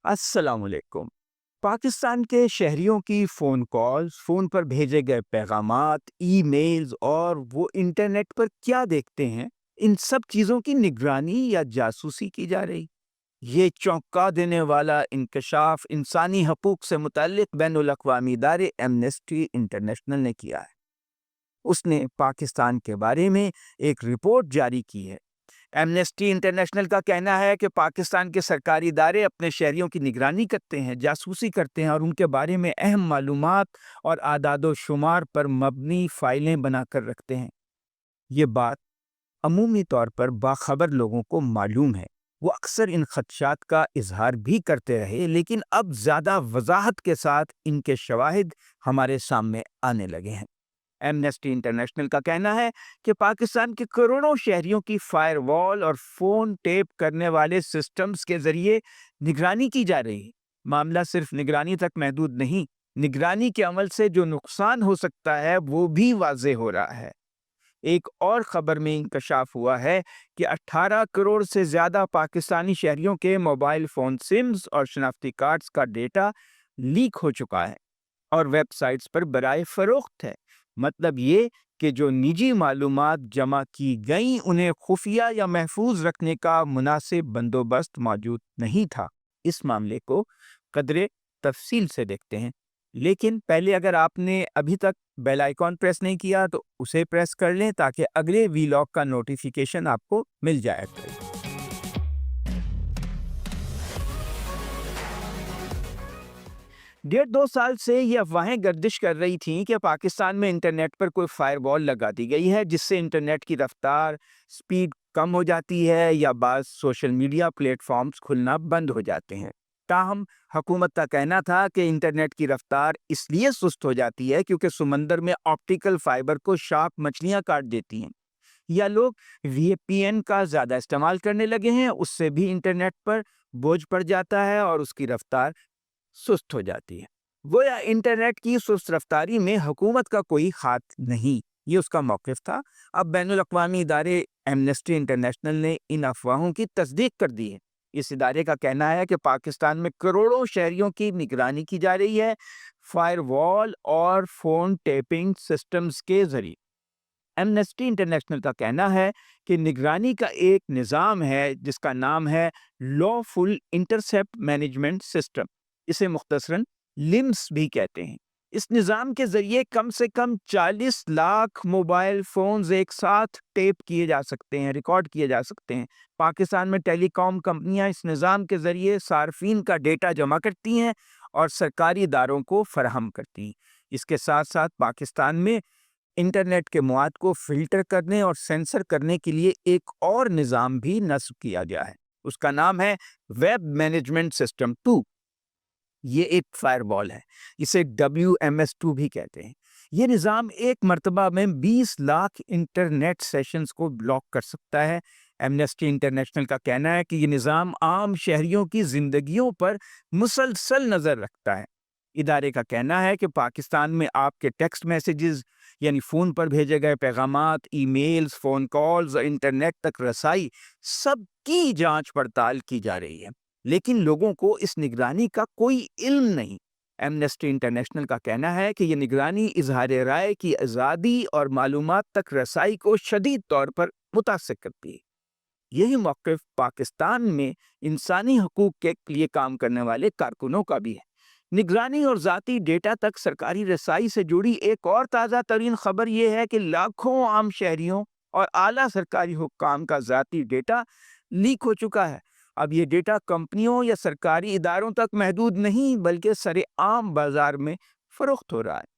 السلام علیکم۔ پاکستان کے شہریوں کی فون کالز، فون پر بھیجے گئے پیغامات، ای میلز اور وہ انٹرنیٹ پر کیا دیکھتے ہیں، ان سب چیزوں کی نگرانی یا جاسوسی کی جا رہی۔ یہ چونکا دینے والا انکشاف انسانی حقوق سے متعلق بین الاقوامی ادارے ایمنسٹی انٹرنیشنل نے کیا ہے۔ اس نے پاکستان کے بارے میں ایک رپورٹ جاری کی ہے۔ ایمنسٹی انٹرنیشنل کا کہنا ہے کہ پاکستان کے سرکاری ادارے اپنے شہریوں کی نگرانی کرتے ہیں، جاسوسی کرتے ہیں اور ان کے بارے میں اہم معلومات اور اعداد و شمار پر مبنی فائلیں بنا کر رکھتے ہیں۔ یہ بات عمومی طور پر باخبر لوگوں کو معلوم ہے۔ وہ اکثر ان خدشات کا اظہار بھی کرتے رہے، لیکن اب زیادہ وضاحت کے ساتھ ان کے شواہد ہمارے سامنے آنے لگے ہیں۔ ایمنسٹی انٹرنیشنل کا کہنا ہے کہ پاکستان کے کروڑوں شہریوں کی فائر وال اور فون ٹیپ کرنے والے سسٹمز کے ذریعے نگرانی کی جا رہی ہے۔ معاملہ صرف نگرانی تک محدود نہیں، نگرانی کے عمل سے جو نقصان ہو سکتا ہے وہ بھی واضح ہو رہا ہے۔ ایک اور خبر میں انکشاف ہوا ہے کہ 18 کروڑ سے زیادہ پاکستانی شہریوں کے موبائل فون سمز اور شناختی کارڈز کا ڈیٹا لیک ہو چکا ہے اور ویب سائٹس پر برائے فروخت ہے۔ مطلب یہ کہ جو نجی معلومات جمع کی گئیں انہیں خفیہ یا محفوظ رکھنے کا مناسب بندوبست موجود نہیں تھا۔ اس معاملے کو قدرے تفصیل سے دیکھتے ہیں، لیکن پہلے اگر آپ نے ابھی تک بیل آئیکن پریس نہیں کیا تو اسے پریس کر لیں تاکہ اگلے ویلاگ کا نوٹیفیکیشن آپ کو مل جائے گا۔ 1.5-2 سال سے یہ افواہیں گردش کر رہی تھیں کہ پاکستان میں انٹرنیٹ پر کوئی فائر وال لگا دی گئی ہے جس سے انٹرنیٹ کی رفتار، سپیڈ کم ہو جاتی ہے یا بعض سوشل میڈیا پلیٹ فارمز کھلنا بند ہو جاتے ہیں۔ تاہم حکومت کا کہنا تھا کہ انٹرنیٹ کی رفتار اس لیے سست ہو جاتی ہے کیونکہ سمندر میں آپٹیکل فائبر کو شارک مچھلیاں کاٹ دیتی ہیں، یا لوگ وی پی این کا زیادہ استعمال کرنے لگے ہیں، اس سے بھی انٹرنیٹ پر بوجھ پڑ جاتا ہے اور اس کی رفتار سست ہو جاتی ہے۔ گویا انٹرنیٹ کی سست رفتاری میں حکومت کا کوئی ہاتھ نہیں، یہ اس کا موقف تھا۔ اب بین الاقوامی ادارے ایمنسٹی انٹرنیشنل نے ان افواہوں کی تصدیق کر دی ہے۔ اس ادارے کا کہنا ہے کہ پاکستان میں کروڑوں شہریوں کی نگرانی کی جا رہی ہے، فائر وال اور فون ٹیپنگ سسٹمز کے ذریعے۔ ایمنسٹی انٹرنیشنل کا کہنا ہے کہ نگرانی کا ایک نظام ہے جس کا نام ہے لافل انٹرسیپٹ مینجمنٹ سسٹم، اسے مختصراً لمس بھی کہتے ہیں۔ اس نظام کے ذریعے کم سے کم 40 لاکھ موبائل فونز ایک ساتھ ٹیپ کیے جا سکتے ہیں، ریکارڈ کیے جا سکتے ہیں۔ پاکستان میں ٹیلی کام کمپنیاں اس نظام کے ذریعے صارفین کا ڈیٹا جمع کرتی ہیں اور سرکاری اداروں کو فراہم کرتی ہیں۔ اس کے ساتھ ساتھ پاکستان میں انٹرنیٹ کے مواد کو فلٹر کرنے اور سینسر کرنے کے لیے ایک اور نظام بھی نصب کیا گیا ہے، اس کا نام ہے ویب مینجمنٹ سسٹم 2۔ یہ ایک فائر وال ہے، اسے WMS2 بھی کہتے ہیں۔ یہ نظام ایک مرتبہ میں 20 لاکھ انٹرنیٹ سیشنز کو بلاک کر سکتا ہے۔ ایمنسٹی انٹرنیشنل کا کہنا ہے کہ یہ نظام عام شہریوں کی زندگیوں پر مسلسل نظر رکھتا ہے۔ ادارے کا کہنا ہے کہ پاکستان میں آپ کے ٹیکسٹ میسیجز یعنی فون پر بھیجے گئے پیغامات، ای میلز، فون کالز اور انٹرنیٹ تک رسائی سب کی جانچ پڑتال کی جا رہی ہے، لیکن لوگوں کو اس نگرانی کا کوئی علم نہیں۔ ایمنسٹی انٹرنیشنل کا کہنا ہے کہ یہ نگرانی اظہار رائے کی آزادی اور معلومات تک رسائی کو شدید طور پر متاثر کرتی ہے۔ یہی موقف پاکستان میں انسانی حقوق کے لیے کام کرنے والے کارکنوں کا بھی ہے۔ نگرانی اور ذاتی ڈیٹا تک سرکاری رسائی سے جڑی ایک اور تازہ ترین خبر یہ ہے کہ لاکھوں عام شہریوں اور اعلیٰ سرکاری حکام کا ذاتی ڈیٹا لیک ہو چکا ہے۔ اب یہ ڈیٹا کمپنیوں یا سرکاری اداروں تک محدود نہیں بلکہ سرِ عام بازار میں فروخت ہو رہا ہے۔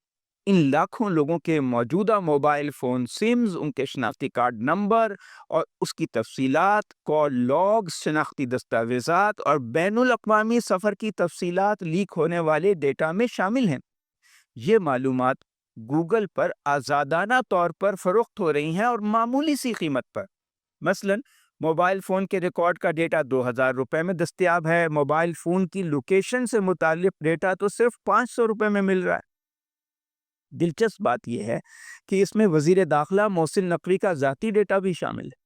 ان لاکھوں لوگوں کے موجودہ موبائل فون سمز، ان کے شناختی کارڈ نمبر اور اس کی تفصیلات، کال لاگ، شناختی دستاویزات اور بین الاقوامی سفر کی تفصیلات لیک ہونے والے ڈیٹا میں شامل ہیں۔ یہ معلومات گوگل پر آزادانہ طور پر فروخت ہو رہی ہیں اور معمولی سی قیمت پر۔ مثلاً موبائل فون کے ریکارڈ کا ڈیٹا 2000 روپے میں دستیاب ہے، موبائل فون کی لوکیشن سے متعلق ڈیٹا تو صرف 500 روپے میں مل رہا ہے۔ دلچسپ بات یہ ہے کہ اس میں وزیر داخلہ محسن نقوی کا ذاتی ڈیٹا بھی شامل ہے۔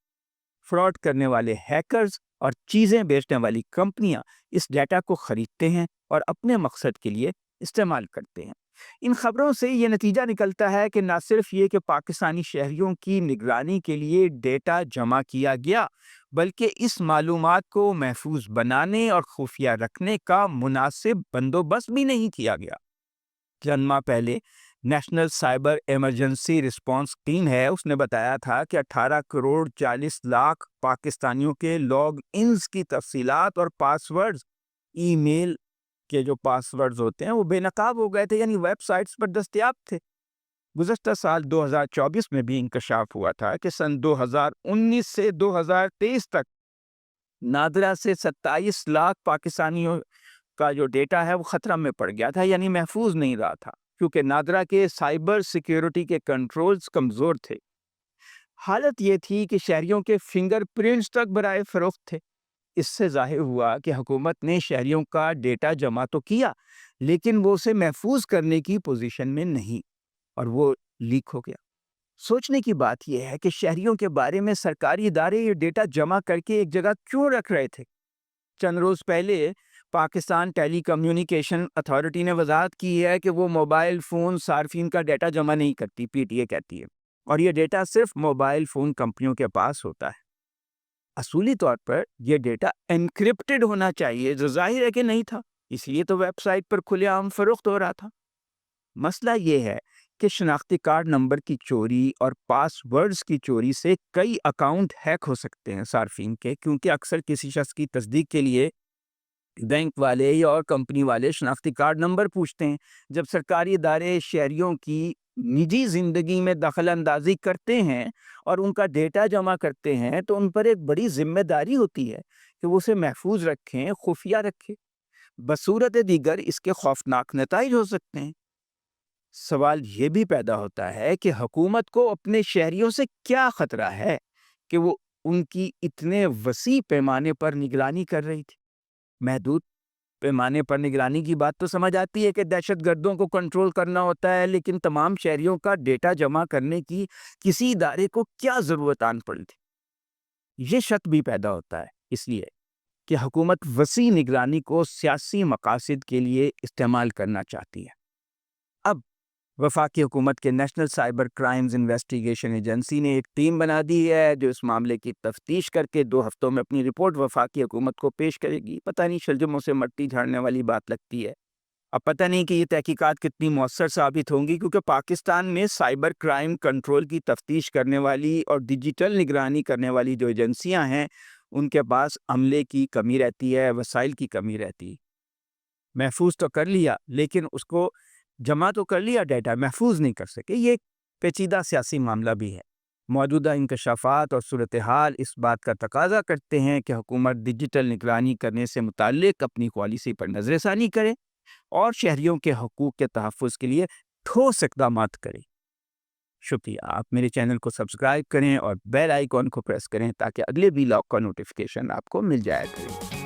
فراڈ کرنے والے ہیکرز اور چیزیں بیچنے والی کمپنیاں اس ڈیٹا کو خریدتے ہیں اور اپنے مقصد کے لیے استعمال کرتے ہیں۔ ان خبروں سے یہ نتیجہ نکلتا ہے کہ نہ صرف یہ کہ پاکستانی شہریوں کی نگرانی کے لیے ڈیٹا جمع کیا گیا، بلکہ اس معلومات کو محفوظ بنانے اور خفیہ رکھنے کا مناسب بندوبست بھی نہیں کیا گیا۔ چند ماہ پہلے national cyber emergency response team ہے، اس نے بتایا تھا کہ 18 کروڑ 40 لاکھ پاکستانیوں کے لاگ انز کی تفصیلات اور پاس ورڈز، ای میل کے جو پاس ورڈز ہوتے ہیں وہ بے نقاب ہو گئے تھے، یعنی ویب سائٹس پر دستیاب تھے۔ گزشتہ سال 2024 میں بھی انکشاف ہوا تھا کہ سن 2019 سے 2023 تک نادرا سے 27 لاکھ پاکستانیوں کا جو ڈیٹا ہے وہ خطرہ میں پڑ گیا تھا، یعنی محفوظ نہیں رہا تھا، کیونکہ نادرا کے سائبر سیکیورٹی کے کنٹرولز کمزور تھے۔ حالت یہ تھی کہ شہریوں کے فنگر پرنٹس تک برائے فروخت تھے۔ اس سے ظاہر ہوا کہ حکومت نے شہریوں کا ڈیٹا جمع تو کیا، لیکن وہ اسے محفوظ کرنے کی پوزیشن میں نہیں، اور وہ لیک ہو گیا۔ سوچنے کی بات یہ ہے کہ شہریوں کے بارے میں سرکاری ادارے یہ ڈیٹا جمع کر کے ایک جگہ کیوں رکھ رہے تھے؟ چند روز پہلے پاکستان ٹیلی کمیونیکیشن اتھارٹی نے وضاحت کی ہے کہ وہ موبائل فون صارفین کا ڈیٹا جمع نہیں کرتی، پی ٹی اے کہتی ہے، اور یہ ڈیٹا صرف موبائل فون کمپنیوں کے پاس ہوتا ہے۔ اصولی طور پر یہ ڈیٹا انکرپٹڈ ہونا چاہیے، جو ظاہر ہے کہ نہیں تھا، اس لیے تو ویب سائٹ پر کھلے عام فروخت ہو رہا تھا۔ مسئلہ یہ ہے کہ شناختی کارڈ نمبر کی چوری اور پاس ورڈز کی چوری سے کئی اکاؤنٹ ہیک ہو سکتے ہیں صارفین کے، کیونکہ اکثر کسی شخص کی تصدیق کے لیے بینک والے یا اور کمپنی والے شناختی کارڈ نمبر پوچھتے ہیں۔ جب سرکاری ادارے شہریوں کی نجی زندگی میں دخل اندازی کرتے ہیں اور ان کا ڈیٹا جمع کرتے ہیں تو ان پر ایک بڑی ذمہ داری ہوتی ہے کہ وہ اسے محفوظ رکھیں، خفیہ رکھیں۔ بصورت دیگر اس کے خوفناک نتائج ہو سکتے ہیں۔ سوال یہ بھی پیدا ہوتا ہے کہ حکومت کو اپنے شہریوں سے کیا خطرہ ہے کہ وہ ان کی اتنے وسیع پیمانے پر نگرانی کر رہی تھی؟ محدود پیمانے پر نگرانی کی بات تو سمجھ آتی ہے کہ دہشت گردوں کو کنٹرول کرنا ہوتا ہے، لیکن تمام شہریوں کا ڈیٹا جمع کرنے کی کسی ادارے کو کیا ضرورت آن پڑی تھی؟ یہ شک بھی پیدا ہوتا ہے اس لیے کہ حکومت وسیع نگرانی کو سیاسی مقاصد کے لیے استعمال کرنا چاہتی ہے۔ اب وفاقی حکومت کے national cyber crimes investigation agency نے ایک ٹیم بنا دی ہے جو اس معاملے کی تفتیش کر کے 2 ہفتوں میں اپنی رپورٹ وفاقی حکومت کو پیش کرے گی۔ پتہ نہیں شلجموں سے مٹی جھاڑنے والی بات لگتی ہے۔ اب پتہ نہیں کہ یہ تحقیقات کتنی مؤثر ثابت ہوں گی، کیونکہ پاکستان میں سائبر کرائم کنٹرول کی تفتیش کرنے والی اور ڈیجیٹل نگرانی کرنے والی جو ایجنسیاں ہیں ان کے پاس عملے کی کمی رہتی ہے، وسائل کی کمی رہتی ہے۔ محفوظ تو کر لیا، لیکن اس کو جمع تو کر لیا، ڈیٹا محفوظ نہیں کر سکے۔ یہ ایک پیچیدہ سیاسی معاملہ بھی ہے۔ موجودہ انکشافات اور صورتحال اس بات کا تقاضا کرتے ہیں کہ حکومت ڈیجیٹل نگرانی کرنے سے متعلق اپنی پالیسی پر نظر ثانی کرے اور شہریوں کے حقوق کے تحفظ کے لیے ٹھوس اقدامات کرے۔ شکریہ۔ آپ میرے چینل کو سبسکرائب کریں اور بیل آئیکن کو پریس کریں تاکہ اگلے ویلاگ کا نوٹیفیکیشن آپ کو مل جائے کرے۔